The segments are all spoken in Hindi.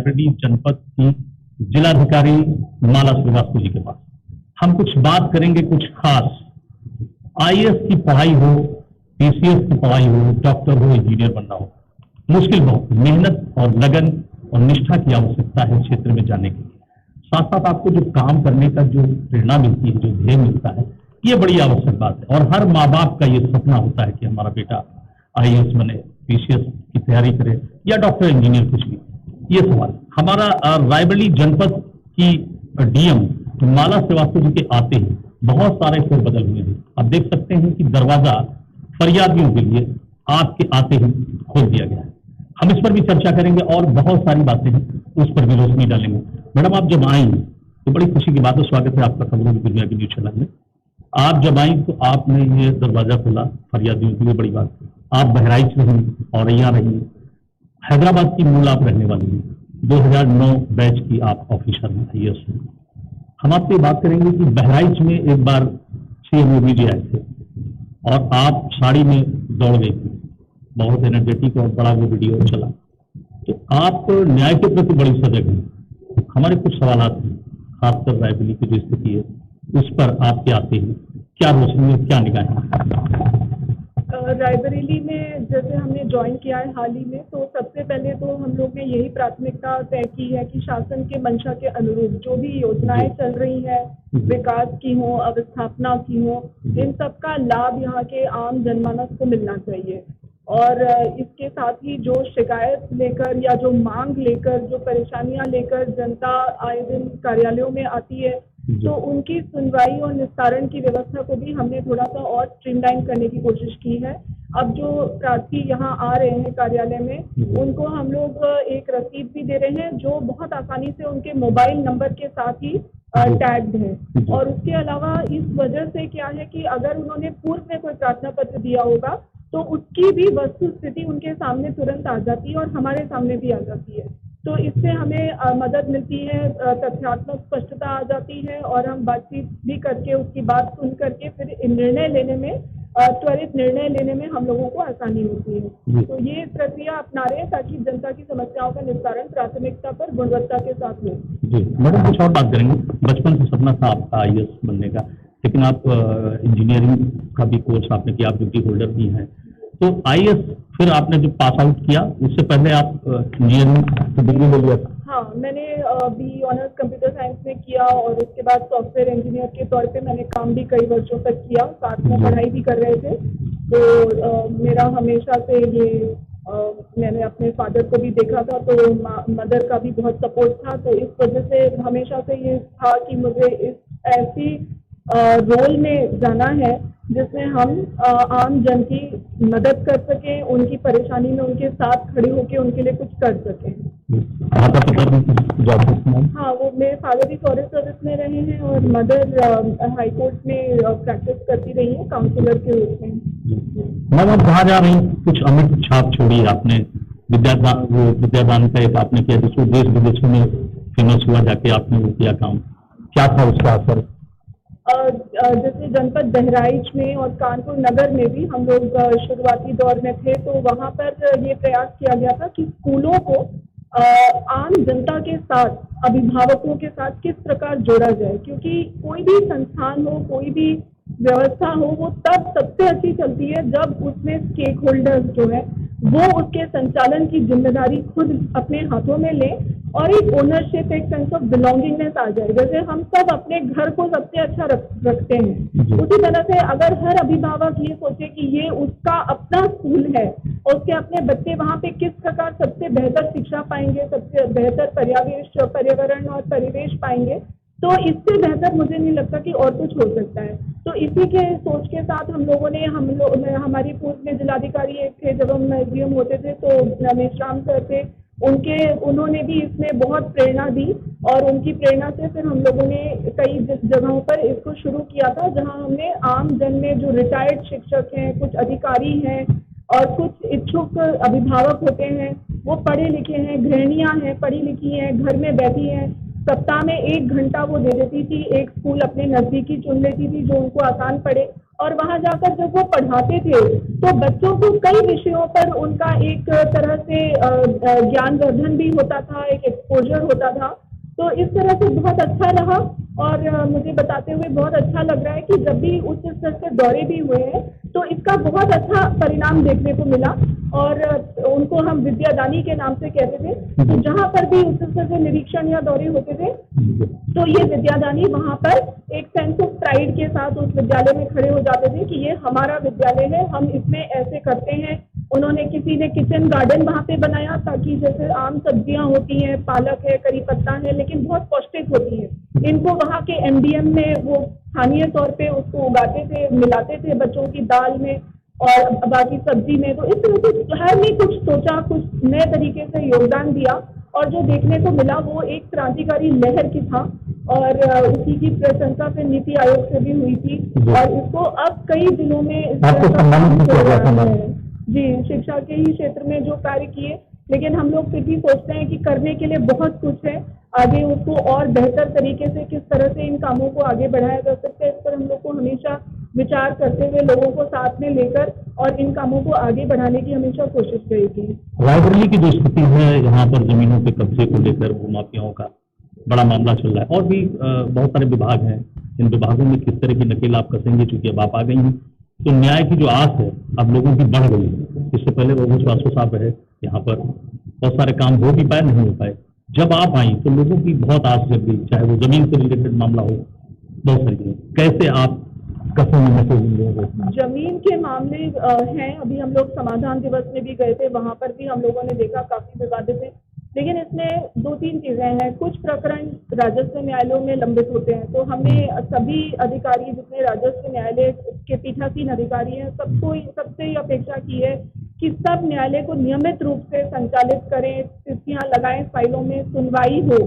रायबरेली जनपद की जिलाधिकारी माला श्रीवास्तव जी के पास। हम कुछ बात करेंगे कुछ खास। आईएएस की पढ़ाई हो, पीसीएस की पढ़ाई हो, डॉक्टर हो, इंजीनियर बनना हो, मुश्किल बहुत, मेहनत और लगन और निष्ठा की आवश्यकता है क्षेत्र में जाने के लिए। साथ साथ आपको जो काम करने का जो प्रेरणा मिलती है, जो ध्येय मिलता है, ये बड़ी आवश्यक बात है। और हर माँ बाप का ये सपना होता है कि हमारा बेटा आईएएस बने, पीसीएस की तैयारी करे या डॉक्टर इंजीनियर कुछ भी। ये सवाल हमारा रायबरेली जनपद की डीएम माला श्रीवास्तव जी के आते हैं बहुत सारे फेरबदल हुए हैं। आप देख सकते हैं कि दरवाजा फरियादियों के लिए आपके आते ही खोल दिया गया है। हम इस पर भी चर्चा करेंगे और बहुत सारी बातें हैं, उस पर भी रोशनी डालेंगे। मैडम, आप जब आई तो बड़ी खुशी की बात है, स्वागत है आपका खबरों की दुनिया की न्यूज चैनल में। आप जब आई तो आपने ये दरवाजा खोला फरियादियों के लिए, बड़ी बात। आप बहराइच रही, औरैया रही, हैदराबाद की मूल आप रहने वाली हैं, 2009 बैच की आप ऑफिसर हैं, आईएएस हैं। हम आपसे बात करेंगे कि बहराइच में एक बार सीएम योगी जी आए थे और आप साड़ी में दौड़ गई थी, बहुत एनर्जेटिक और बड़ा वो वीडियो चला। तो आप न्याय के प्रति बड़ी सजग हैं। हमारे कुछ सवाल हैं, खासकर रायबरेली की जो स्थिति है उस पर आपके आते हैं, क्या रोशनी है, क्या निगाहें? रायबरेली में जैसे हमने ज्वाइन किया है हाल ही में, तो सबसे पहले तो हम लोग ने यही प्राथमिकता तय की है कि शासन के मंशा के अनुरूप जो भी योजनाएं चल रही है, विकास की हो, अवस्थापना की हो, इन सब का लाभ यहाँ के आम जनमानस को मिलना चाहिए। और इसके साथ ही जो शिकायत लेकर या जो मांग लेकर, जो परेशानियां लेकर जनता आए दिन कार्यालयों में आती है, तो उनकी सुनवाई और निस्तारण की व्यवस्था को भी हमने थोड़ा सा और स्ट्रीमलाइन करने की कोशिश की है। अब जो प्रार्थी यहाँ आ रहे हैं कार्यालय में, उनको हम लोग एक रसीद भी दे रहे हैं जो बहुत आसानी से उनके मोबाइल नंबर के साथ ही टैग्ड है। और उसके अलावा इस वजह से क्या है कि अगर उन्होंने पूर्व में कोई प्रार्थना पत्र दिया होगा तो उसकी भी वस्तु स्थिति उनके सामने तुरंत आ जाती है और हमारे सामने भी आ जाती है। तो इससे हमें मदद मिलती है, तथ्यात्मक स्पष्टता आ जाती है और हम बातचीत भी करके उसकी बात सुन करके फिर निर्णय लेने में, त्वरित निर्णय लेने में हम लोगों को आसानी होती है। तो ये प्रक्रिया अपना रहे हैं ताकि जनता की समस्याओं का निस्तारण प्राथमिकता पर गुणवत्ता के साथ हो। जी मैडम, कुछ और बात करेंगे। बचपन से सपना था आपका आईएएस बनने का, लेकिन आप इंजीनियरिंग का भी कोर्स आपने किया, आप ड्यूटी होल्डर भी हैं। तो आईएएस फिर आपने जब पास आउट किया, उससे पहले आप इंजीनियरिंग की डिग्री ले लिया था? हाँ, मैंने बी ऑनर्स कंप्यूटर साइंस में किया और उसके बाद सॉफ्टवेयर इंजीनियर के तौर पे मैंने काम भी कई वर्षों तक किया, साथ में पढ़ाई भी कर रहे थे। तो मेरा हमेशा से ये मैंने अपने फादर को भी देखा था, तो मदर का भी बहुत सपोर्ट था। तो इस वजह से हमेशा से ये था कि मुझे इस ऐसी रोल में जाना है जिसमें हम आम जन की मदद कर सकें, उनकी परेशानी में उनके साथ खड़े होकर उनके लिए कुछ कर सकें। हाँ, वो मेरे फादर भी फॉरेस्ट सर्विस में रहे हैं और मदर हाई कोर्ट में प्रैक्टिस करती रही है काउंसलर के रूप में। मैम, आप कहाँ जा रही हैं? कुछ अमिट छाप छोड़ी आपने, विद्यादान का एक आपने किया जिसको देश विदेशों में फेमस हुआ, जाके आपने वो किया काम, क्या था उसका असर? जैसे जनपद बहराइच में और कानपुर नगर में भी हम लोग शुरुआती दौर में थे, तो वहाँ पर ये प्रयास किया गया था कि स्कूलों को आम जनता के साथ, अभिभावकों के साथ किस प्रकार जोड़ा जाए, क्योंकि कोई भी संस्थान हो, कोई भी व्यवस्था हो, वो तब सबसे अच्छी चलती है जब उसमें स्टेक होल्डर्स जो है वो उसके संचालन की जिम्मेदारी खुद अपने हाथों में लें और एक ओनरशिप, एक सेंस ऑफ बिलोंगिंगनेस आ जाए। जैसे हम सब अपने घर को सबसे अच्छा रखते हैं, उसी तरह से अगर हर अभिभावक ये सोचे कि ये उसका अपना स्कूल है और उसके अपने बच्चे वहाँ पे किस प्रकार सबसे बेहतर शिक्षा पाएंगे, सबसे बेहतर पर्यावरण और परिवेश पाएंगे, तो इससे बेहतर मुझे नहीं लगता कि और कुछ हो सकता है। तो इसी के सोच के साथ हम लोगों ने हमारी पूर्व में जिलाधिकारी एक थे, जब हम एसडीएम होते थे तो मेश्राम सर थे, उन्होंने भी इसमें बहुत प्रेरणा दी और उनकी प्रेरणा से फिर हम लोगों ने कई जगहों पर इसको शुरू किया था, जहां हमने आम जन में जो रिटायर्ड शिक्षक हैं, कुछ अधिकारी हैं और कुछ इच्छुक अभिभावक होते हैं, वो पढ़े लिखे हैं, गृहिणियां हैं, पढ़ी लिखी हैं, घर में बैठी हैं, सप्ताह में 1 घंटा वो दे देती थी, एक स्कूल अपने नजदीकी चुन लेती थी जो उनको आसान पड़े और वहां जाकर जब वो पढ़ाते थे तो बच्चों को कई विषयों पर उनका एक तरह से ज्ञानवर्धन भी होता था, एक एक्सपोजर होता था। तो इस तरह से बहुत अच्छा रहा और मुझे बताते हुए बहुत अच्छा लग रहा है कि जब भी उच्च स्तर के दौरे भी हुए हैं तो इसका बहुत अच्छा परिणाम देखने को मिला। और उनको हम विद्यादानी के नाम से कहते थे, तो जहाँ पर भी उच्च स्तर के निरीक्षण या दौरे होते थे तो ये विद्यादानी वहाँ पर एक सेंस ऑफ प्राइड के साथ उस विद्यालय में खड़े हो जाते थे कि ये हमारा विद्यालय है, हम इसमें ऐसे करते हैं। उन्होंने किसी ने किचन गार्डन वहाँ पे बनाया ताकि जैसे आम सब्जियां होती हैं, पालक है, करी पत्ता है, लेकिन बहुत पौष्टिक होती है, इनको वहाँ के एमडीएम में वो स्थानीय तौर पे उसको उगाते थे, मिलाते थे बच्चों की दाल में और बाकी सब्जी में। तो इस तरह से हर ने कुछ सोचा, कुछ नए तरीके से योगदान दिया और जो देखने को मिला वो एक क्रांतिकारी लहर की था और उसी की प्रशंसा से नीति आयोग से भी हुई थी और इसको अब कई जिलों में आपको सम्मानित भी किया गया था। जी, शिक्षा के ही क्षेत्र में जो कार्य किए, लेकिन हम लोग फिर भी सोचते हैं कि करने के लिए बहुत कुछ है, आगे उसको और बेहतर तरीके से किस तरह से इन कामों को आगे बढ़ाया जा सकता है, इस पर हम लोग को हमेशा विचार करते हुए लोगों को साथ में लेकर और इन कामों को आगे बढ़ाने की हमेशा कोशिश रहेगी। रायबरेली की जो स्थिति है यहाँ पर जमीनों के कब्जे को लेकर भूमाफियाओं का बड़ा मामला चल रहा है और भी बहुत सारे विभाग हैं, इन विभागों में किस तरह की नकेल आप कसेंगे, चूंकि अब आप आ गई हैं तो न्याय की जो आस है अब लोगों की बढ़ गई है। इससे पहले रघु श्रीवास्तव साहब रहे यहाँ पर, बहुत सारे काम हो भी पाए, नहीं हो पाए। जब आप आई तो लोगों की बहुत आस जग गई, चाहे वो जमीन से रिलेटेड मामला हो, बहुत सारी चीजें। कैसे आप जमीन के मामले हैं, अभी हम लोग समाधान दिवस में भी गए थे, वहां पर भी हम लोगों ने देखा काफी विवादित है, लेकिन इसमें दो तीन चीजें हैं। कुछ प्रकरण राजस्व न्यायालयों में लंबित होते हैं, तो हमने सभी अधिकारी जितने राजस्व न्यायालय के पीठासीन अधिकारी हैं सबसे ये अपेक्षा की है कि सब न्यायालय को नियमित रूप से संचालित करें, तिथियां लगाएं, फाइलों में सुनवाई हो।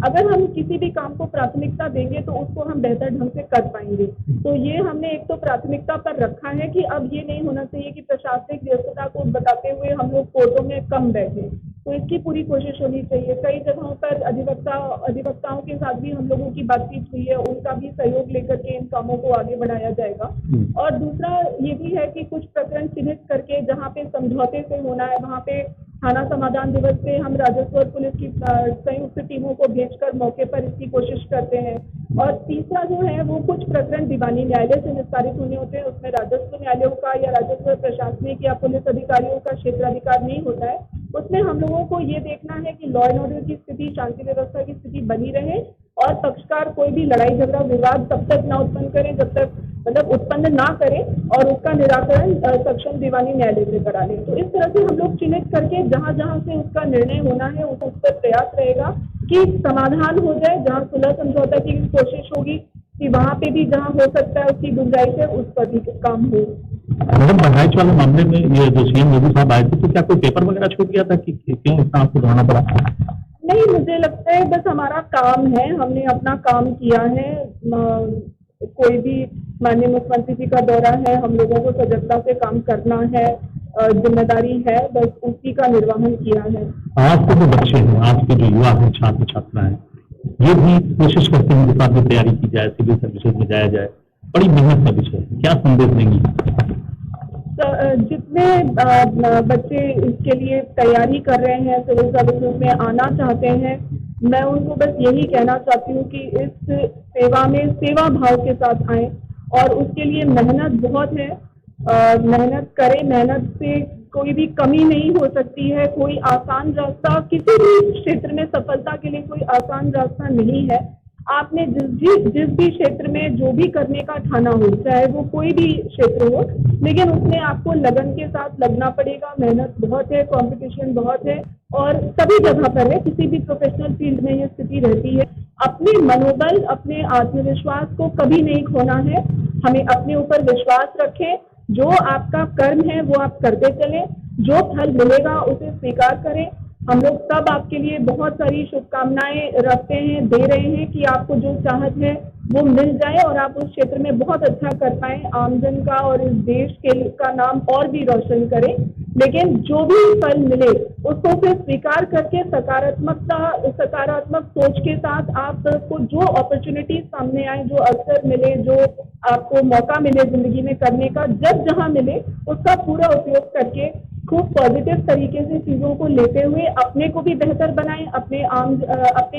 अगर हम किसी भी काम को प्राथमिकता देंगे तो उसको हम बेहतर ढंग से कर पाएंगे। तो ये हमने एक तो प्राथमिकता पर रखा है कि अब ये नहीं होना चाहिए कि प्रशासनिक व्यस्तता को बताते हुए हम लोग कोर्टों में कम बैठे, तो इसकी पूरी कोशिश होनी चाहिए। कई जगहों पर अधिवक्ताओं के साथ भी हम लोगों की बातचीत हुई है, उनका भी सहयोग लेकर के इन कामों को आगे बढ़ाया जाएगा। और दूसरा ये भी है कि कुछ प्रकरण चिन्हित करके जहाँ पे समझौते से होना है वहाँ पे थाना समाधान दिवस पे हम राजस्व और पुलिस की संयुक्त टीमों को भेजकर मौके पर इसकी कोशिश करते हैं। और तीसरा जो है वो कुछ प्रकरण दीवानी न्यायालय से निस्तारित होने होते हैं, उसमें राजस्व न्यायालयों का या राजस्व प्रशासनिक या पुलिस अधिकारियों का क्षेत्राधिकार नहीं होता है। उसमें हम लोगों को ये देखना है कि लॉ एंड ऑर्डर की स्थिति, शांति व्यवस्था की स्थिति बनी रहे और पक्षकार कोई भी लड़ाई झगड़ा विवाद तब तक ना उत्पन्न करें जब तक उत्पन्न ना करें और उसका निराकरण सक्षम दीवानी न्यायालय से करा लें। तो इस तरह से हम लोग चिन्हित करके जहाँ जहाँ से उसका निर्णय होना है उस पर प्रयास रहेगा कि समाधान हो जाए। जहाँ सुलह समझौता की कोशिश होगी कि वहाँ पे भी जहाँ हो सकता है उसकी गुंजाइश है उस पर भी काम हो। मैडम, बहराइच वाले मामले में ये जो सीएम योगी साहब आए थे तो क्या कोई पेपर वगैरह छूट गया था कि क्यों इतना आपको दोहराना पड़ा? नहीं, मुझे लगता है बस हमारा काम है, हमने अपना काम किया है। कोई भी माननीय मुख्यमंत्री जी का दौरा है, हम लोगों को सजगता से काम करना है, जिम्मेदारी है, बस उसी का निर्वहन किया है। आज के जो बच्चे हैं, आज के जो युवा हैं, छात्र छात्रा हैं, ये भी कोशिश करते हैं कि साथ में तैयारी की जाए, सिविल सर्विसेज में जाया जाए, बड़ी मेहनत का विषय है, क्या संदेश देंगी? जितने बच्चे इसके लिए तैयारी कर रहे हैं, सिविल सर्विसेज में आना चाहते हैं, मैं उनको बस यही कहना चाहती हूँ कि इस सेवा में सेवा भाव के साथ आएं और उसके लिए मेहनत बहुत है। मेहनत करें, मेहनत से कोई भी कमी नहीं हो सकती है। कोई आसान रास्ता, किसी भी क्षेत्र में सफलता के लिए कोई आसान रास्ता नहीं है। आपने जिस भी क्षेत्र में जो भी करने का ठाना हो, चाहे वो कोई भी क्षेत्र हो, लेकिन उसमें आपको लगन के साथ लगना पड़ेगा। मेहनत बहुत है, कंपटीशन बहुत है और सभी जगह पर है, किसी भी प्रोफेशनल फील्ड में ये स्थिति रहती है। अपने मनोबल, अपने आत्मविश्वास को कभी नहीं खोना है। हमें अपने ऊपर विश्वास रखें, जो आपका कर्म है वो आप करते चलें, जो फल मिलेगा उसे स्वीकार करें। हम लोग सब आपके लिए बहुत सारी शुभकामनाएं रखते हैं, दे रहे हैं कि आपको जो चाहत है वो मिल जाए और आप उस क्षेत्र में बहुत अच्छा कर पाएं, आमजन का और इस देश का नाम और भी रोशन करें। लेकिन जो भी फल मिले उसको फिर स्वीकार करके सकारात्मक सोच के साथ आपको जो अपॉर्चुनिटी सामने आए, जो अवसर मिले, जो आपको मौका मिले जिंदगी में करने का, जब जहां मिले उसका पूरा उपयोग करके खूब पॉजिटिव तरीके से चीजों को लेते हुए अपने को भी बेहतर बनाएं, अपने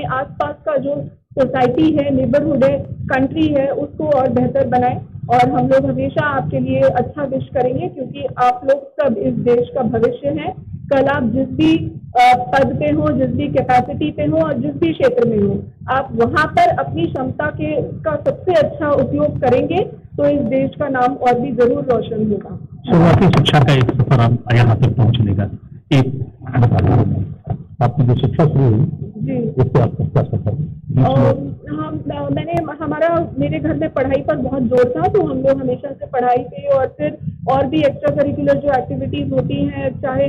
आसपास का जो सोसाइटी है, नेबरहुड है, कंट्री है, उसको और बेहतर बनाएं। और हम लोग हमेशा आपके लिए अच्छा विश करेंगे, क्योंकि आप लोग सब इस देश का भविष्य हैं। कल आप जिस भी पद पे हो, जिस भी कैपेसिटी पे हो और जिस भी क्षेत्र में हो, आप वहां पर अपनी क्षमता का सबसे अच्छा उपयोग करेंगे तो इस देश का नाम और भी जरूर रोशन होगा। शुरुआती शिक्षा का एक सफर आप यहाँ तक पहुँचने का एक आपकी जो शिक्षा शुरू हुई जी, उससे आपका क्या सफर? मेरे घर में पढ़ाई पर बहुत जोर था, तो हम लोग हमेशा से पढ़ाई पे और फिर और भी एक्स्ट्रा करिकुलर जो एक्टिविटीज होती हैं, चाहे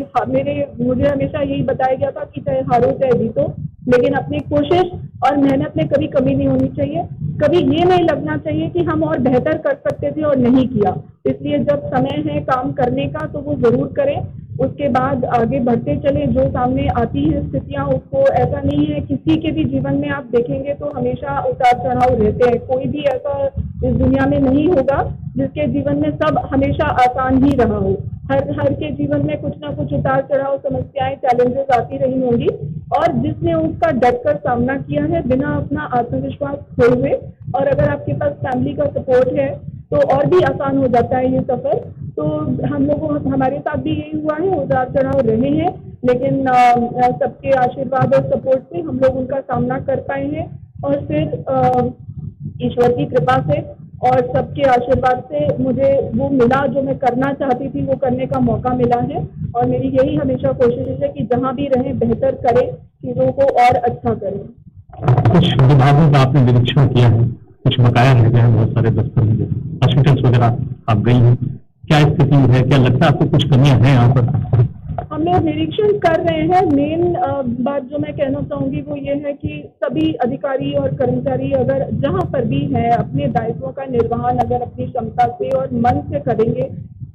मुझे हमेशा यही बताया गया था कि चाहे हारो चाहे जीतो, लेकिन अपनी कोशिश और मेहनत में कभी कमी नहीं होनी चाहिए। कभी ये नहीं लगना चाहिए कि हम और बेहतर कर सकते थे और नहीं किया। इसलिए जब समय है काम करने का तो वो जरूर करें, उसके बाद आगे बढ़ते चले। जो सामने आती है स्थितियां, उसको ऐसा नहीं है, किसी के भी जीवन में आप देखेंगे तो हमेशा उतार चढ़ाव रहते हैं। कोई भी ऐसा इस दुनिया में नहीं होगा जिसके जीवन में सब हमेशा आसान ही रहा हो। हर के जीवन में कुछ ना कुछ उतार चढ़ाव, समस्याएं, चैलेंजेस आती रही होंगी, और जिसने उसका डटकर सामना किया है बिना अपना आत्मविश्वास खोए हुए, और अगर आपके पास फैमिली का सपोर्ट है तो और भी आसान हो जाता है ये सफर। तो हमारे साथ भी यही हुआ है, उतार चढ़ाव रहे हैं, लेकिन सबके आशीर्वाद और सपोर्ट से हम लोग उनका सामना कर पाए हैं, और फिर ईश्वर की कृपा से और सबके आशीर्वाद से मुझे वो मिला जो मैं करना चाहती थी, वो करने का मौका मिला है। और मेरी यही हमेशा कोशिश है कि जहाँ भी रहें बेहतर करें, चीज़ों को और अच्छा करें। कुछ विभागों का आपने निरीक्षण किया है, कुछ बकाया रह गए हैं, बहुत सारे दफ्तर हॉस्पिटल्स वगैरह आप गई हैं, क्या स्थिति है? क्या लगता है आपको कुछ कमियां हैं यहाँ पर? हम लोग निरीक्षण कर रहे हैं। मेन बात जो मैं कहना चाहूंगी वो ये है कि सभी अधिकारी और कर्मचारी अगर जहाँ पर भी है अपने दायित्वों का निर्वहन अगर अपनी क्षमता से और मन से करेंगे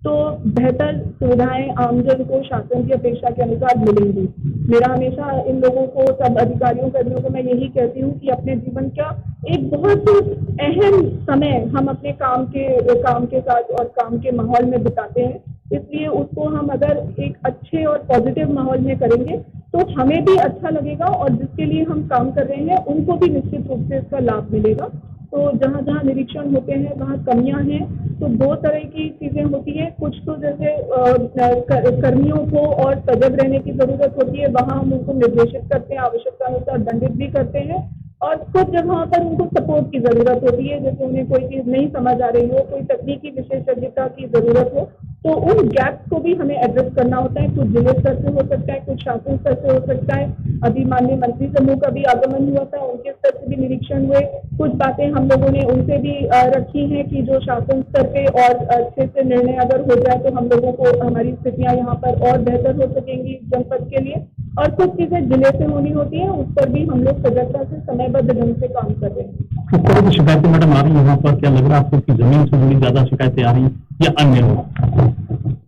तो बेहतर सुविधाएं आमजन को शासन की अपेक्षा के अनुसार मिलेंगी। मेरा हमेशा इन लोगों को, सब अधिकारियों कर्मियों को मैं यही कहती हूँ कि अपने जीवन का एक बहुत अहम समय हम अपने काम के साथ और काम के माहौल में बिताते हैं, इसलिए उसको हम अगर एक अच्छे और पॉजिटिव माहौल में करेंगे तो हमें भी अच्छा लगेगा और जिसके लिए हम काम कर रहे हैं उनको भी निश्चित रूप से इसका लाभ मिलेगा। तो जहाँ जहाँ निरीक्षण होते हैं वहाँ कमियां हैं, तो दो तरह की चीजें होती हैं। कुछ तो जैसे कर्मियों को और सजग रहने की जरूरत होती है, वहाँ हम उनको निर्देशित करते हैं, आवश्यकता अनुसार दंडित भी करते हैं, और कुछ जगहों पर उनको सपोर्ट की जरूरत होती है, जैसे उन्हें कोई चीज नहीं समझ आ रही हो, कोई तकनीकी विशेषज्ञता की जरूरत हो, तो उन गैप्स को भी हमें एड्रेस करना होता है। कुछ जिले स्तर से हो सकता है, कुछ शासन स्तर से हो सकता है। अभी माननीय मंत्री समूह का भी आगमन हुआ था, उनके स्तर से भी निरीक्षण हुए। कुछ बातें हम लोगों ने उनसे भी रखी हैं कि जो शासन स्तर पे और अच्छे से निर्णय अगर हो जाए तो हम लोगों को हमारी स्थितियां यहाँ पर और बेहतर हो सकेंगी जनपद के लिए। और कुछ चीजें जिले से होनी होती हैं, उस पर भी हम लोग सजगता से समयबद्ध ढंग से काम कर रहे हैं। किस तरह की शिकायतें मैडम आ रही है यहाँ पर? क्या लग रहा है आपको कि जमीन से जुड़ी ज्यादा शिकायतें आ रही हैं या अन्य?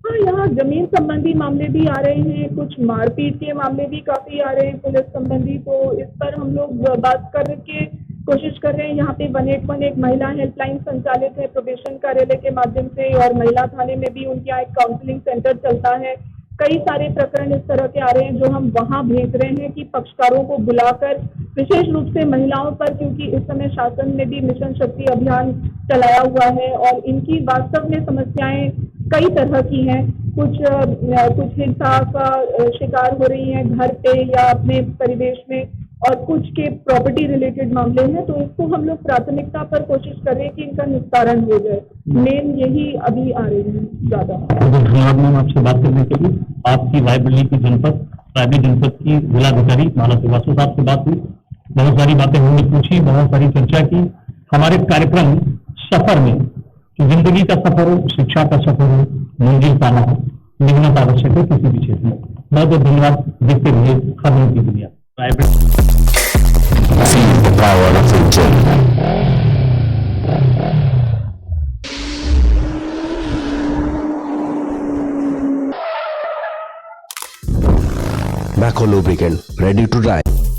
हाँ, यहाँ जमीन संबंधी मामले भी आ रहे हैं, कुछ मारपीट के मामले भी काफी आ रहे हैं पुलिस संबंधी, तो इस पर हम लोग बात करके कोशिश कर रहे हैं। यहाँ पे 1811 महिला हेल्पलाइन संचालित है प्रोबेशन कार्यालय के माध्यम से, और महिला थाने में भी उनके यहाँ एक काउंसलिंग सेंटर चलता है। कई सारे प्रकरण इस तरह के आ रहे हैं जो हम वहाँ भेज रहे हैं कि पक्षकारों को बुलाकर विशेष रूप से महिलाओं पर, क्योंकि इस समय शासन ने भी मिशन शक्ति अभियान चलाया हुआ है और इनकी वास्तव में समस्याएं कई तरह की हैं। कुछ हिंसा का शिकार हो रही हैं घर पे या अपने परिवेश में, और कुछ के प्रॉपर्टी रिलेटेड मामले हैं, तो इसको हम लोग प्राथमिकता पर कोशिश कर रहे हैं कि इनका निस्तारण हो जाए। मेन यही अभी आ रही है ज्यादा। धन्यवाद मैम आपसे बात करने के लिए। आपकी रायबरेली की रायबरेली जनपद की जिलाधिकारी माला श्रीवास्तव साहब से बात हुई, बहुत सारी बातें हमने पूछी, बहुत सारी चर्चा की। हमारे कार्यक्रम सफर में जिंदगी का सफर हो, शिक्षा का सफर हो, मंजिल पाना हो, मेहनत आवश्यक है किसी भी क्षेत्र में। बहुत बहुत धन्यवाद। देखते रहिए खबरों की दुनिया। Feel the power of the journey. Macco lubricant, ready to drive.